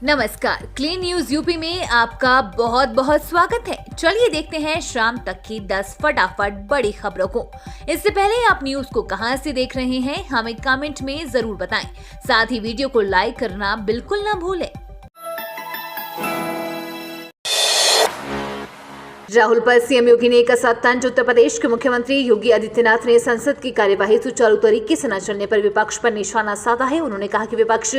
नमस्कार, clean news UP में आपका बहुत बहुत स्वागत है। चलिए देखते हैं शाम तक की 10 फटाफट बड़ी खबरों को। इससे पहले आप न्यूज को कहां से देख रहे हैं, हमें कमेंट में जरूर बताएं। साथ ही वीडियो को लाइक करना बिल्कुल न भूलें। राहुल पर सीएम योगी ने कसा तंज। उत्तर प्रदेश के मुख्यमंत्री योगी आदित्यनाथ ने संसद की कार्यवाही सुचारू तरीके से न चलने पर विपक्ष पर निशाना साधा है। उन्होंने कहा कि विपक्ष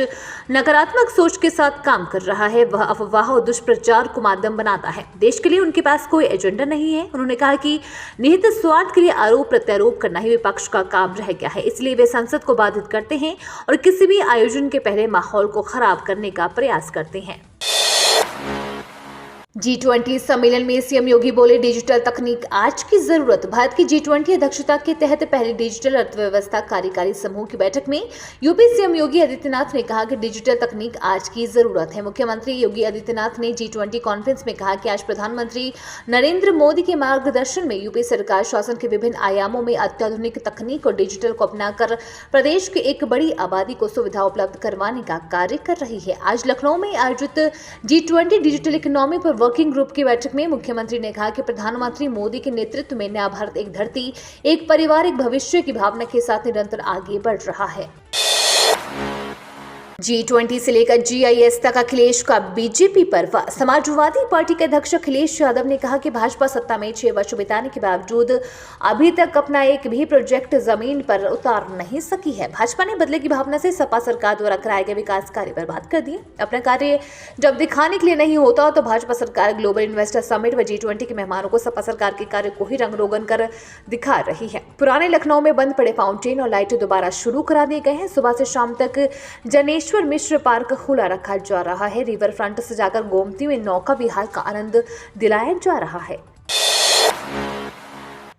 नकारात्मक सोच के साथ काम कर रहा है, वह अफवाह और दुष्प्रचार को माध्यम बनाता है। देश के लिए उनके पास कोई एजेंडा नहीं है। उन्होंने कहा कि निहित स्वार्थ के लिए आरोप प्रत्यारोप करना ही विपक्ष का काम रह गया है, इसलिए वे संसद को बाधित करते हैं और किसी भी आयोजन के पहले माहौल को खराब करने का प्रयास करते हैं। G20 सम्मेलन में सीएम योगी बोले, डिजिटल तकनीक आज की जरूरत। भारत की G20 अध्यक्षता के तहत पहली डिजिटल अर्थव्यवस्था कार्यकारी समूह की बैठक में यूपी सीएम योगी आदित्यनाथ ने कहा कि डिजिटल तकनीक आज की जरूरत है। मुख्यमंत्री योगी आदित्यनाथ ने G20 कॉन्फ्रेंस में कहा कि आज प्रधानमंत्री नरेंद्र मोदी के मार्गदर्शन में यूपी सरकार शासन के विभिन्न आयामों में अत्याधुनिक तकनीक और डिजिटल को अपनाकर प्रदेश की एक बड़ी आबादी को सुविधा उपलब्ध करवाने का कार्य कर रही है। आज लखनऊ में आयोजित G20 डिजिटल इकोनॉमी पर वर्किंग ग्रुप की बैठक में मुख्यमंत्री ने कहा कि प्रधानमंत्री मोदी के नेतृत्व में नया भारत एक धरती, एक पारिवारिक भविष्य की भावना के साथ निरंतर आगे बढ़ रहा है। G20 से लेकर GIS तक अखिलेश का बीजेपी पर वार। समाजवादी पार्टी के अध्यक्ष अखिलेश यादव ने कहा कि भाजपा सत्ता में 6 वर्ष बिताने के बावजूद अभी तक अपना एक भी प्रोजेक्ट जमीन पर उतार नहीं सकी है। भाजपा ने बदले की भावना से सपा सरकार द्वारा कराए गए विकास कार्य बर्बाद कर दिए। अपना कार्य जब दिखाने के लिए नहीं होता तो भाजपा सरकार ग्लोबल इन्वेस्टर समिट व G20 के मेहमानों को सपा सरकार के कार्य को ही रंग रोगन कर दिखा रही है। पुराने लखनऊ में बंद पड़े फाउंटेन और लाइट दोबारा शुरू करा दिए गए हैं। सुबह से शाम तक जनेश्वर मिश्र पार्क खुला रखा जा रहा है। रिवर फ्रंट से जाकर गोमती में नौका विहार का आनंद दिलाया जा रहा है।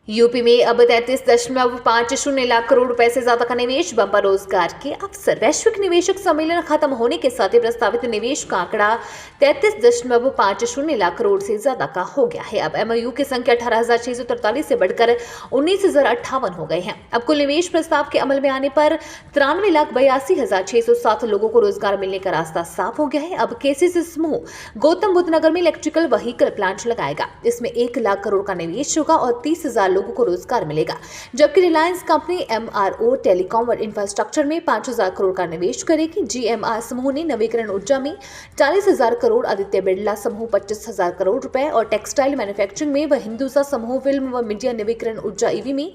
यूपी में अब 33.50 लाख करोड़ रुपए से ज्यादा का निवेश, बंपर रोजगार के अवसर। वैश्विक निवेशक सम्मेलन खत्म होने के साथ ही प्रस्तावित निवेश का आंकड़ा 33.50 लाख करोड़ से ज्यादा का हो गया है। अब MOU की संख्या 18,643 से बढ़कर 19,058 हो गए हैं। अब कुल निवेश प्रस्ताव के अमल में आने पर 93,82,607 लोगों को रोजगार मिलने का रास्ता साफ हो गया है। अब KCC समूह गौतम बुद्ध नगर में इलेक्ट्रिकल व्हीकल प्लांट लगाएगा। इसमें 1 लाख करोड़ का निवेश होगा और 30,000 लोगों को रोजगार मिलेगा। जबकि रिलायंस कंपनी MRO टेलीकॉम और इंफ्रास्ट्रक्चर में 5,000 करोड़ का निवेश करेगी। GMR समूह ने नवीकरण ऊर्जा में 40,000 करोड़, आदित्य बिरला समूह 25,000 करोड़ रुपए और टेक्सटाइल मैन्युफैक्चरिंग में व हिंदुजा समूह फिल्म व मीडिया नवीकरण ऊर्जा EV में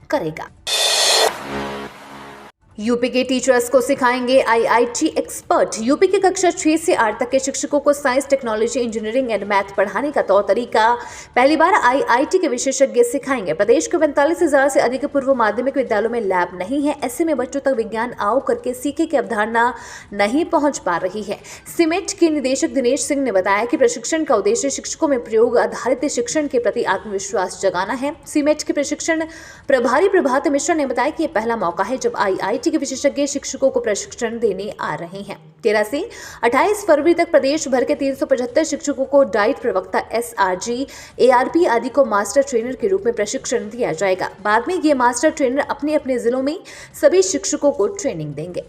करेगा। यूपी के टीचर्स को सिखाएंगे IIT एक्सपर्ट। यूपी के कक्षा 6 से 8 तक के शिक्षकों को science, technology, engineering and math पढ़ाने का तौर तरीका पहली बार IIT के विशेषज्ञ सिखाएंगे। प्रदेश के 45,000 से अधिक पूर्व माध्यमिक विद्यालयों में लैब नहीं है। ऐसे में बच्चों तक विज्ञान आओ करके सीखे की अवधारणा नहीं पहुंच पा रही है। सिमेट के निदेशक दिनेश सिंह ने बताया कि प्रशिक्षण का उद्देश्य शिक्षकों में प्रयोग आधारित शिक्षण के प्रति आत्मविश्वास जगाना है। सिमेट के प्रशिक्षण प्रभारी प्रभात मिश्रा ने बताया कि यह पहला मौका है जब IIT के विशेषज्ञ शिक्षकों को प्रशिक्षण देने आ रहे हैं। 13 से 28 फरवरी तक प्रदेश भर के 375 शिक्षकों को डाइट, प्रवक्ता, SRG, ARP आदि को मास्टर ट्रेनर के रूप में प्रशिक्षण दिया जाएगा। बाद में ये मास्टर ट्रेनर अपने अपने जिलों में सभी शिक्षकों को ट्रेनिंग देंगे।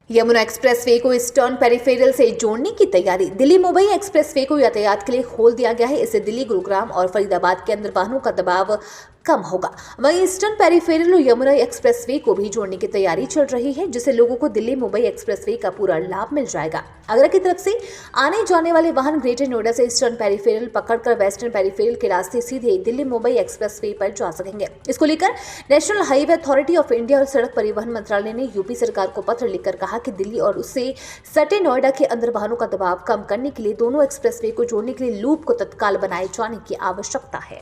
यमुना एक्सप्रेसवे को ईस्टर्न पेरिफेरल से जोड़ने की तैयारी। दिल्ली मुंबई एक्सप्रेसवे को यातायात के लिए खोल दिया गया है। इससे दिल्ली, गुरुग्राम और फरीदाबाद के अंदर वाहनों का दबाव कम होगा। वहीं ईस्टर्न पेरिफेरल और यमुना एक्सप्रेसवे को भी जोड़ने की तैयारी चल रही है, जिससे लोगों को दिल्ली मुंबई एक्सप्रेसवे का पूरा लाभ मिल जाएगा। आगरा की तरफ से आने जाने वाले वाहन ग्रेटर नोएडा से ईस्टर्न पेरिफेरल पकड़कर वेस्टर्न पेरिफेरल के रास्ते सीधे दिल्ली मुंबई एक्सप्रेसवे पर जा सकेंगे। इसको लेकर national highway authority of India और सड़क परिवहन मंत्रालय ने यूपी सरकार को पत्र लिखकर कहा कि दिल्ली और उससे सटे नोएडा के अंदर वाहनों का दबाव कम करने के लिए दोनों एक्सप्रेसवे को जोड़ने के लिए लूप को तत्काल बनाए जाने की आवश्यकता है।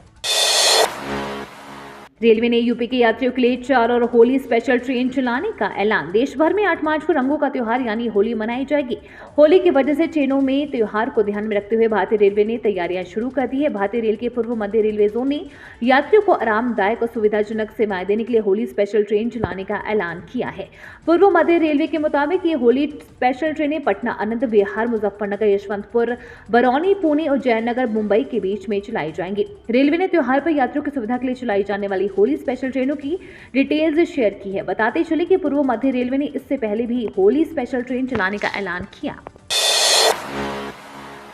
रेलवे ने यूपी के यात्रियों के लिए 4 और होली स्पेशल ट्रेन चलाने का ऐलान। देश भर में 8 मार्च को रंगों का त्योहार यानी होली मनाई जाएगी। होली की वजह से ट्रेनों में त्योहार को ध्यान में रखते हुए भारतीय रेलवे ने तैयारियां शुरू कर दी है। भारतीय रेल के पूर्व मध्य रेलवे जोन ने यात्रियों को आरामदायक और सुविधाजनक सेवाएं देने के लिए होली स्पेशल ट्रेन चलाने का ऐलान किया है। पूर्व मध्य रेलवे के मुताबिक ये होली स्पेशल ट्रेनें पटना, आनंद विहार, मुजफ्फरनगर, यशवंतपुर, बरौनी, पुणे और जयनगर, मुंबई के बीच में चलाई जाएंगी। रेलवे ने त्योहार पर यात्रियों की सुविधा के लिए चलाई जाने वाली होली स्पेशल ट्रेनों की डिटेल्स शेयर की है। बताते चले कि पूर्व मध्य रेलवे ने इससे पहले भी होली स्पेशल ट्रेन चलाने का ऐलान किया।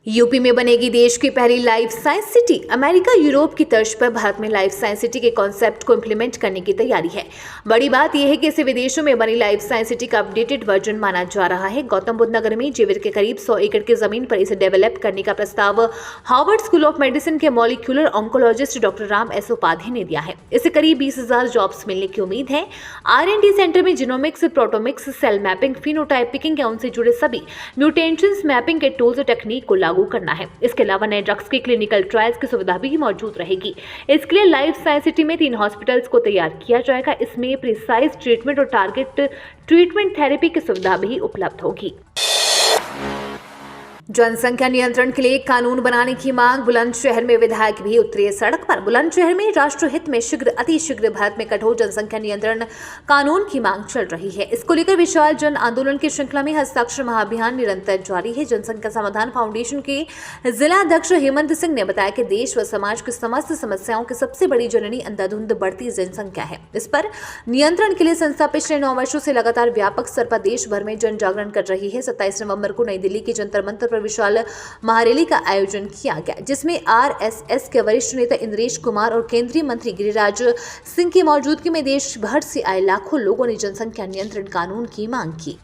यूपी में बनेगी देश की पहली life science city. America Europe की तर्ज पर भारत में लाइफ साइंस सिटी के कॉन्सेप्ट को इंप्लीमेंट करने की तैयारी है। बड़ी बात यह है कि इसे विदेशों में बनी लाइफ साइंस सिटी का अपडेटेड वर्जन माना जा रहा है। गौतम बुद्ध नगर में जेवियर के करीब 100 एकड़ की जमीन पर इसे डेवलप करने का प्रस्ताव हार्वर्ड स्कूल ऑफ मेडिसिन के molecular oncologist doctor Ram S Upadhyay ने दिया है। इससे करीब 20,000 जॉब्स मिलने की उम्मीद है। R&D सेंटर में genomics, proteomics, cell mapping, phenotype picking या उनसे जुड़े सभी म्यूटेशंस मैपिंग के टूल्स और टेक्निक को लागू करना है। इसके अलावा नए ड्रग्स की क्लिनिकल ट्रायल्स की सुविधा भी मौजूद रहेगी। इसके लिए लाइफ साइंस सिटी में 3 हॉस्पिटल्स को तैयार किया जाएगा। इसमें प्रिसाइज ट्रीटमेंट और टारगेट ट्रीटमेंट थेरेपी की सुविधा भी उपलब्ध होगी। जनसंख्या नियंत्रण के लिए कानून बनाने की मांग। बुलंदशहर में विधायक भी उतरे सड़क पर। बुलंदशहर में राष्ट्रहित में शीघ्र अतिशीघ्र भारत में कठोर जनसंख्या नियंत्रण कानून की मांग चल रही है। इसको लेकर विशाल जन आंदोलन की श्रृंखला में हस्ताक्षर महाअभियान निरंतर जारी है। जनसंख्या समाधान फाउंडेशन के जिला अध्यक्ष हेमंत सिंह ने बताया कि देश व समाज की समस्त समस्याओं की सबसे बड़ी जननी अंधाधुंध बढ़ती जनसंख्या है। इस पर नियंत्रण के लिए संस्था पिछले 9 वर्षों से लगातार व्यापक स्तर पर देश भर में जन जागरण कर रही है। 27 नवंबर को नई दिल्ली के जंतर मंतर विशाल महारैली का आयोजन किया गया, जिसमें RSS के वरिष्ठ नेता इंद्रेश कुमार और केंद्रीय मंत्री गिरिराज सिंह की मौजूदगी में देश भर से आए लाखों लोगों ने जनसंख्या नियंत्रण कानून की मांग की।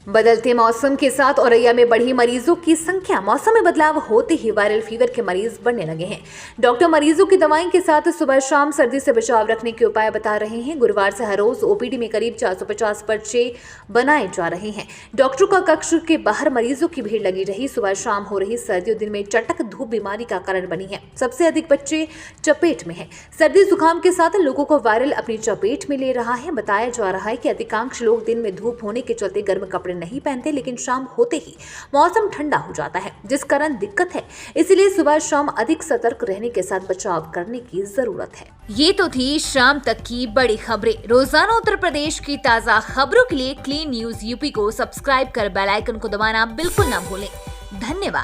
बदलते मौसम के साथ औरैया में बढ़ी मरीजों की संख्या। मौसम में बदलाव होते ही वायरल फीवर के मरीज बढ़ने लगे हैं। डॉक्टर मरीजों की दवाई के साथ सुबह शाम सर्दी से बचाव रखने के उपाय बता रहे हैं। गुरुवार से हर रोज OPD में करीब 450 पर्चे बनाए जा रहे हैं। डॉक्टरों का कक्ष के बाहर मरीजों की भीड़ लगी रही। सुबह शाम हो रही सर्दी और दिन में चटक धूप बीमारी का कारण बनी है। सबसे अधिक बच्चे चपेट में हैं। सर्दी जुकाम के साथ लोगों को वायरल अपनी चपेट में ले रहा है। बताया जा रहा है कि अधिकांश लोग दिन में धूप होने के चलते गर्म कपड़े नहीं पहनते, लेकिन शाम होते ही मौसम ठंडा हो जाता है, जिस कारण दिक्कत है। इसलिए सुबह शाम अधिक सतर्क रहने के साथ बचाव करने की जरूरत है। ये तो थी शाम तक की बड़ी खबरें। रोजाना उत्तर प्रदेश की ताजा खबरों के लिए क्लीन न्यूज UP को सब्सक्राइब कर बेल आइकन को दबाना बिल्कुल ना भूलें। धन्यवाद।